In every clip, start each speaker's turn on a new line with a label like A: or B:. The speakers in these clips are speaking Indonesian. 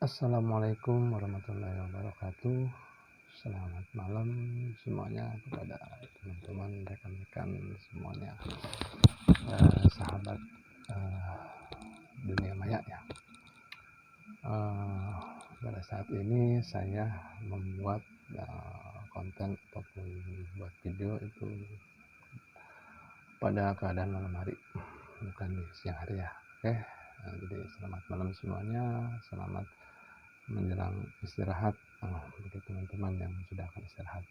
A: Assalamualaikum warahmatullahi wabarakatuh. Selamat malam semuanya kepada teman-teman, rekan-rekan semuanya, sahabat dunia maya ya. Pada saat ini saya membuat konten ataupun buat video itu pada keadaan malam hari, bukan di siang hari ya. Oke, jadi selamat malam semuanya, selamat menjelang istirahat bagi teman-teman yang sudah akan istirahat.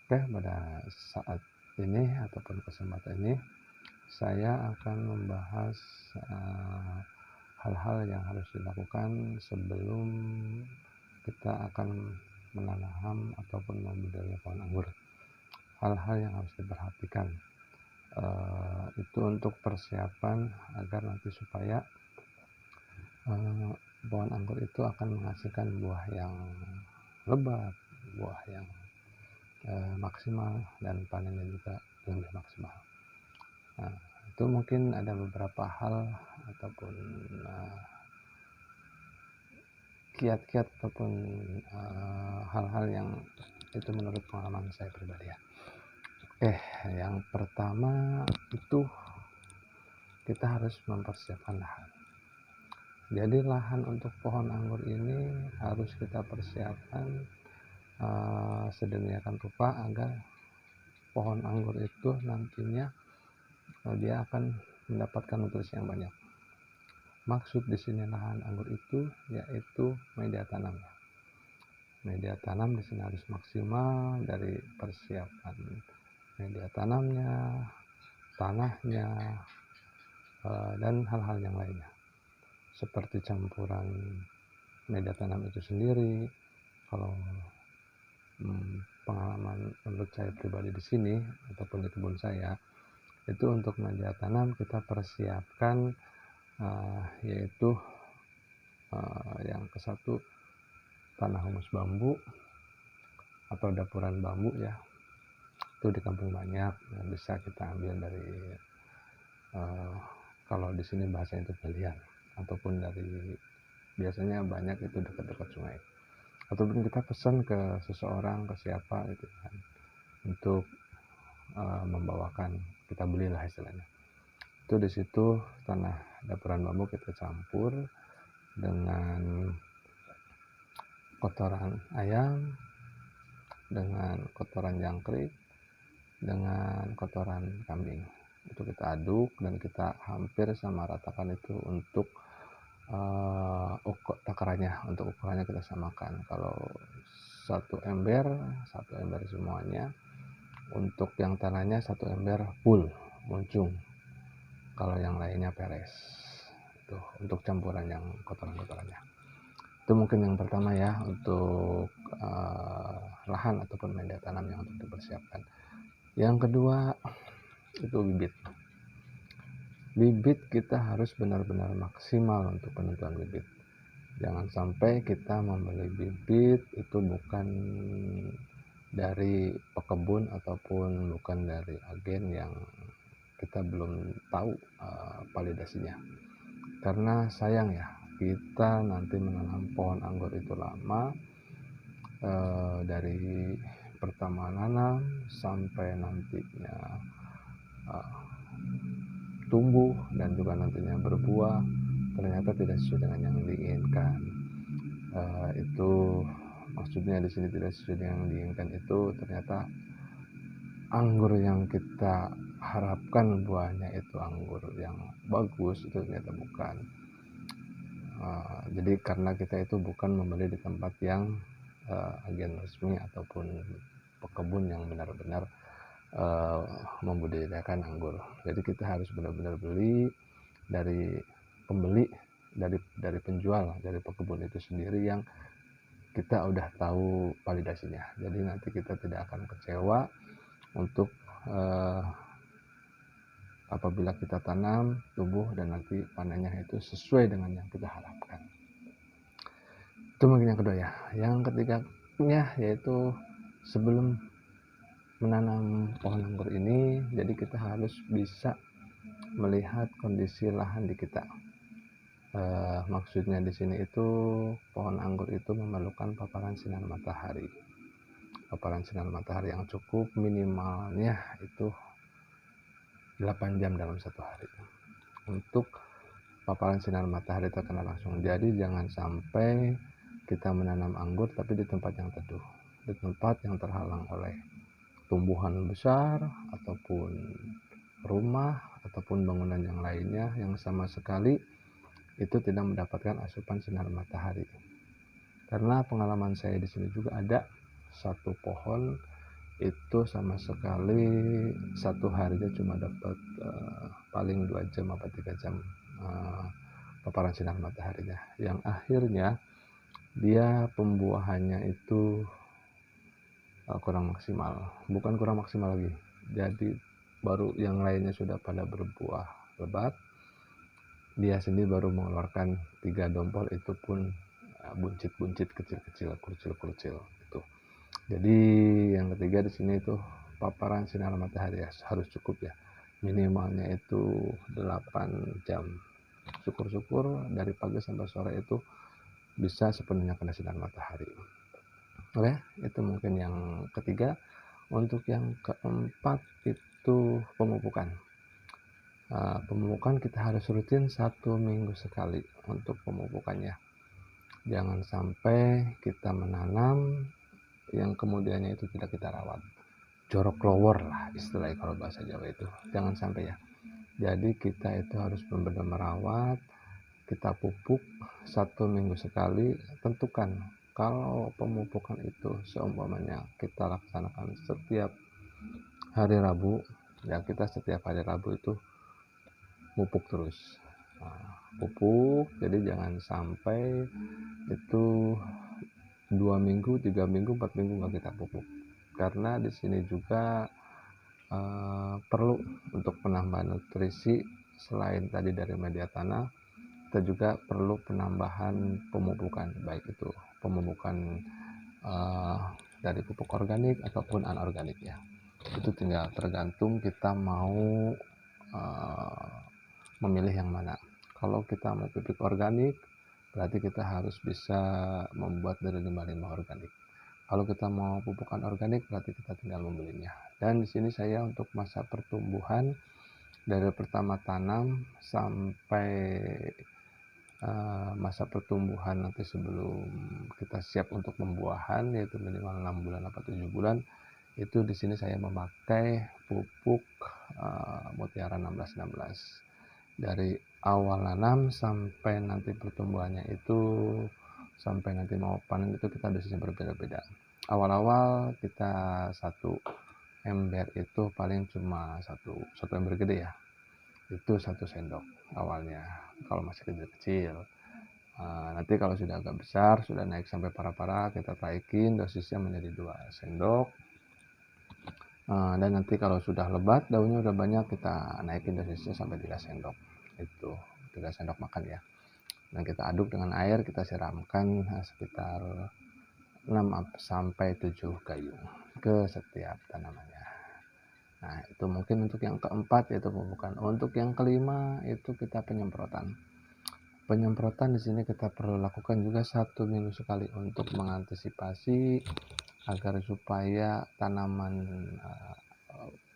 A: Oke, pada saat ini ataupun kesempatan ini saya akan membahas hal-hal yang harus dilakukan sebelum kita akan menanam ataupun membudidaya pohon anggur. Hal-hal yang harus diperhatikan itu untuk persiapan agar nanti supaya pohon anggur itu akan menghasilkan buah yang lebat, buah yang maksimal, dan panennya juga lebih maksimal. Nah, itu mungkin ada beberapa hal ataupun kiat-kiat ataupun hal-hal yang itu menurut pengalaman saya pribadi ya. Oke, yang pertama itu kita harus mempersiapkan lahan. Jadi lahan untuk pohon anggur ini harus kita persiapkan sedemikian rupa agar pohon anggur itu nantinya dia akan mendapatkan nutrisi yang banyak. Maksud di sini lahan anggur itu yaitu media tanam. Media tanam di sini harus maksimal dari persiapan media tanamnya, tanahnya, dan hal-hal yang lainnya. Seperti campuran media tanam itu sendiri. Kalau pengalaman menurut saya pribadi di sini ataupun di kebun saya, itu untuk media tanam kita persiapkan yaitu yang ke satu tanah humus bambu atau dapuran bambu ya. Itu di kampung banyak, bisa kita ambil dari kalau di sini bahasanya itu pilihan, ataupun dari biasanya banyak itu dekat-dekat sungai, ataupun kita pesan ke seseorang, ke siapa gitu kan, untuk membawakan, kita belilah istilahnya. Itu di situ tanah dapuran bambu kita campur dengan kotoran ayam, dengan kotoran jangkrik, dengan kotoran kambing. Itu kita aduk dan kita hampir sama ratakan itu untuk takarannya. Untuk ukurannya kita samakan. Kalau satu ember semuanya. Untuk yang tanahnya satu ember full muncung. Kalau yang lainnya peres. Itu untuk campuran yang kotoran-kotorannya. Itu mungkin yang pertama ya, untuk lahan ataupun media tanam yang untuk dipersiapkan. Yang kedua itu bibit. Bibit kita harus benar-benar maksimal untuk penentuan bibit. Jangan sampai kita membeli bibit itu bukan dari pekebun ataupun bukan dari agen yang kita belum tahu validasinya. Karena sayang ya, kita nanti menanam pohon anggur itu lama, dari pertama nanam sampai nantinya tumbuh dan juga nantinya berbuah, ternyata tidak sesuai dengan yang diinginkan. Itu maksudnya di sini tidak sesuai dengan yang diinginkan itu ternyata anggur yang kita harapkan buahnya itu anggur yang bagus, itu ternyata bukan. Jadi karena kita itu bukan membeli di tempat yang agen resmi ataupun pekebun yang benar-benar membudidayakan anggur. Jadi kita harus benar-benar beli dari pembeli, dari penjual, dari pekebun itu sendiri yang kita udah tahu validasinya. Jadi nanti kita tidak akan kecewa untuk apabila kita tanam, tumbuh, dan nanti panennya itu sesuai dengan yang kita harapkan. Itu mungkin yang kedua ya. Yang ketiganya yaitu sebelum menanam pohon anggur ini, jadi kita harus bisa melihat kondisi lahan di kita. Maksudnya di sini itu pohon anggur itu memerlukan paparan sinar matahari. Paparan sinar matahari yang cukup, minimalnya itu 8 jam dalam satu hari untuk paparan sinar matahari terkena langsung. Jadi jangan sampai kita menanam anggur tapi di tempat yang teduh, di tempat yang terhalang oleh tumbuhan besar ataupun rumah ataupun bangunan yang lainnya yang sama sekali itu tidak mendapatkan asupan sinar matahari. Karena pengalaman saya di sini juga ada satu pohon itu sama sekali satu harinya cuma dapat paling 2 jam atau 3 jam paparan sinar mataharinya, yang akhirnya dia pembuahannya itu kurang maksimal. Bukan kurang maksimal lagi, jadi baru yang lainnya sudah pada berbuah lebat, dia sendiri baru mengeluarkan 3 dompol, itu pun buncit-buncit kecil-kecil, kerucil-kerucil gitu. Jadi yang ketiga di sini itu paparan sinar matahari harus cukup ya, minimalnya itu 8 jam. Syukur-syukur dari pagi sampai sore itu bisa sepenuhnya kena sinar matahari. Oke, itu mungkin yang ketiga. Untuk yang keempat itu pemupukan. Pemupukan kita harus rutin 1 minggu sekali untuk pemupukannya. Jangan sampai kita menanam yang kemudiannya itu tidak kita rawat. Jorok lower lah istilahnya kalau bahasa Jawa itu. Jangan sampai ya. Jadi kita itu harus benar-benar merawat, kita pupuk 1 minggu sekali. Tentukan kalau pemupukan itu seumpamanya kita laksanakan setiap hari Rabu, ya kita setiap hari Rabu itu pupuk terus. Pupuk, jadi jangan sampai itu 2 minggu, 3 minggu, 4 minggu nggak kita pupuk. Karena di sini juga perlu untuk penambahan nutrisi selain tadi dari media tanah, kita juga perlu penambahan pemupukan, baik itu pemupukan dari pupuk organik ataupun anorganik ya. Itu tinggal tergantung kita mau memilih yang mana. Kalau kita mau pupuk organik, berarti kita harus bisa membuat dari limbah-limbah organik. Kalau kita mau pupuk anorganik, berarti kita tinggal membelinya. Dan di sini saya untuk masa pertumbuhan dari pertama tanam sampai masa pertumbuhan nanti sebelum kita siap untuk pembuahan, yaitu minimal 6 bulan atau 7 bulan, itu di sini saya memakai pupuk Mutiara 1616. Dari awal nanam sampai nanti pertumbuhannya itu sampai nanti mau panen itu kita dosisnya berbeda-beda. Awal-awal kita 1 ember itu paling cuma satu ember gede ya, itu 1 sendok awalnya kalau masih kecil-kecil. Nanti kalau sudah agak besar, sudah naik sampai parah-parah, kita naikin dosisnya menjadi 2 sendok. Dan nanti kalau sudah lebat, daunnya udah banyak, kita naikin dosisnya sampai 3 sendok. Itu 3 sendok makan ya. Dan kita aduk dengan air, kita siramkan sekitar 6 sampai 7 gayung ke setiap tanamannya. Nah, itu mungkin untuk yang keempat, yaitu pemupukan. Untuk yang kelima itu kita penyemprotan. Penyemprotan di sini kita perlu lakukan juga 1 minggu sekali untuk mengantisipasi agar supaya tanaman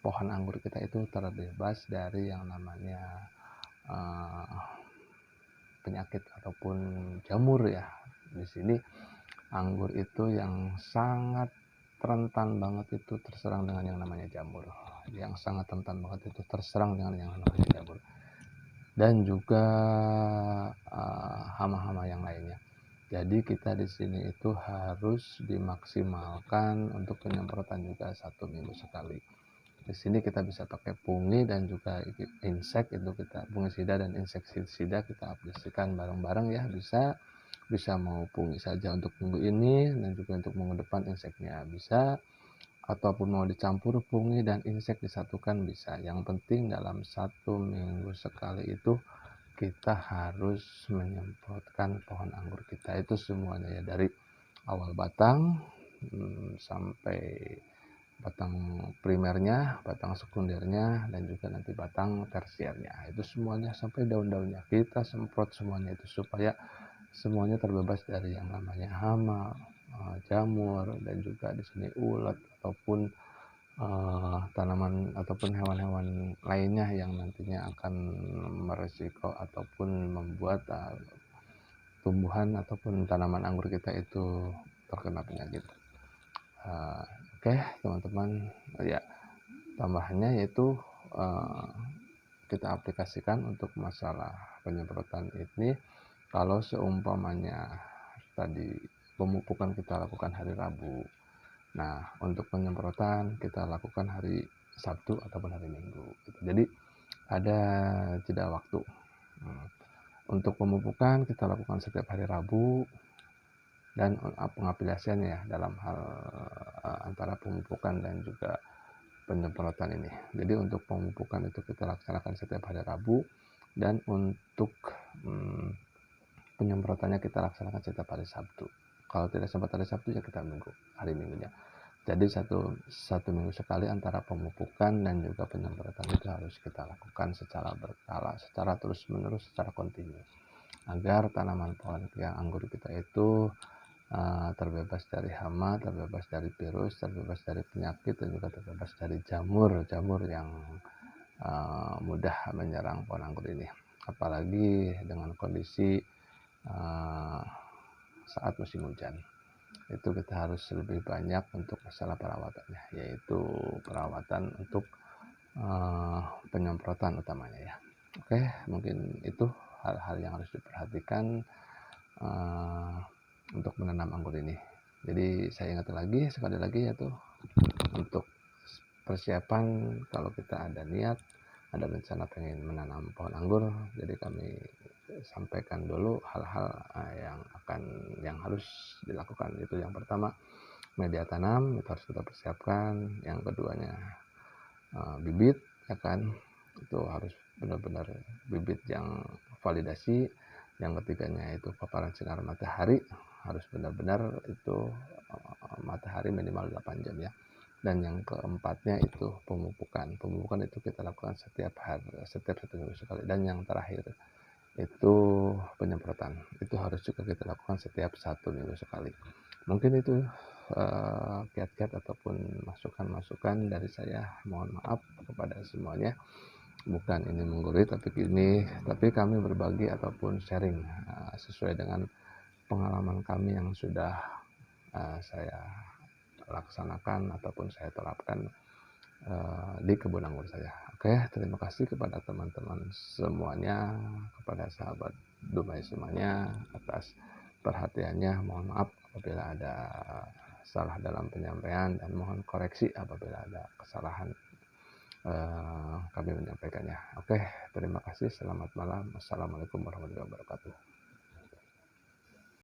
A: pohon anggur kita itu terbebas dari yang namanya penyakit ataupun jamur ya. Di sini anggur itu yang sangat rentan banget itu terserang dengan yang namanya jamur. Yang sangat rentan banget itu terserang dengan yang namanya jamur. Dan juga hama-hama yang lainnya. Jadi kita di sini itu harus dimaksimalkan untuk penyemprotan juga 1 minggu sekali. Di sini kita bisa pakai pungi dan juga insek, itu kita fungisida dan insektisida kita aplikasikan bareng-bareng ya, bisa mau pungi saja untuk minggu ini dan juga untuk minggu depan inseknya bisa, ataupun mau dicampur pungi dan insek disatukan bisa. Yang penting dalam 1 minggu sekali itu kita harus menyemprotkan pohon anggur kita itu semuanya ya, dari awal batang sampai batang primernya, batang sekundernya, dan juga nanti batang tersiernya. Itu semuanya sampai daun-daunnya kita semprot semuanya itu supaya semuanya terbebas dari yang namanya hama, jamur, dan juga di sini ulat ataupun tanaman ataupun hewan-hewan lainnya yang nantinya akan meresiko ataupun membuat tumbuhan ataupun tanaman anggur kita itu terkena penyakit. Oke, teman-teman, ya tambahannya yaitu kita aplikasikan untuk masalah penyemprotan ini kalau seumpamanya tadi pemupukan kita lakukan hari Rabu. Nah, untuk penyemprotan kita lakukan hari Sabtu ataupun hari Minggu gitu. Jadi ada jeda waktu. Untuk pemupukan kita lakukan setiap hari Rabu, dan pengaplikasiannya ya dalam hal antara pemupukan dan juga penyemprotan ini. Jadi untuk pemupukan itu kita laksanakan setiap hari Rabu, dan untuk penyemprotannya kita laksanakan setiap hari Sabtu. Kalau tidak sempat hari Sabtu ya kita hari Minggunya. Jadi satu minggu sekali antara pemupukan dan juga penyemprotan itu harus kita lakukan secara berkala, secara terus menerus, secara kontinu, agar tanaman pohon yang anggur kita itu terbebas dari hama, terbebas dari virus, terbebas dari penyakit, dan juga terbebas dari jamur-jamur yang mudah menyerang pohon anggur ini. Apalagi dengan kondisi saat musim hujan, itu kita harus lebih banyak untuk masalah perawatannya, yaitu perawatan untuk penyemprotan utamanya ya. Oke, mungkin itu hal-hal yang harus diperhatikan untuk menanam anggur ini. Jadi saya ingat lagi sekali lagi, yaitu untuk persiapan kalau kita ada niat, ada rencana pengen menanam pohon anggur, jadi kami sampaikan dulu hal-hal yang harus dilakukan. Itu yang pertama, media tanam itu harus kita persiapkan. Yang keduanya bibit, ya kan, itu harus benar-benar bibit yang validasi. Yang ketiganya itu paparan sinar matahari, harus benar-benar itu matahari minimal 8 jam ya. Dan yang keempatnya itu pemupukan itu kita lakukan setiap satu minggu sekali. Dan yang terakhir itu penyemprotan, itu harus juga kita lakukan setiap 1 minggu sekali. Mungkin itu kiat-kiat ataupun masukan-masukan dari saya. Mohon maaf kepada semuanya, bukan ini menggurui, tapi kami berbagi ataupun sharing sesuai dengan pengalaman kami yang sudah saya laksanakan ataupun saya terapkan di kebun anggur saya. Oke, terima kasih kepada teman-teman semuanya, kepada sahabat Dumai semuanya atas perhatiannya. Mohon maaf apabila ada salah dalam penyampaian, dan mohon koreksi apabila ada kesalahan kami menyampaikannya. Oke, terima kasih. Selamat malam. Assalamualaikum warahmatullahi wabarakatuh.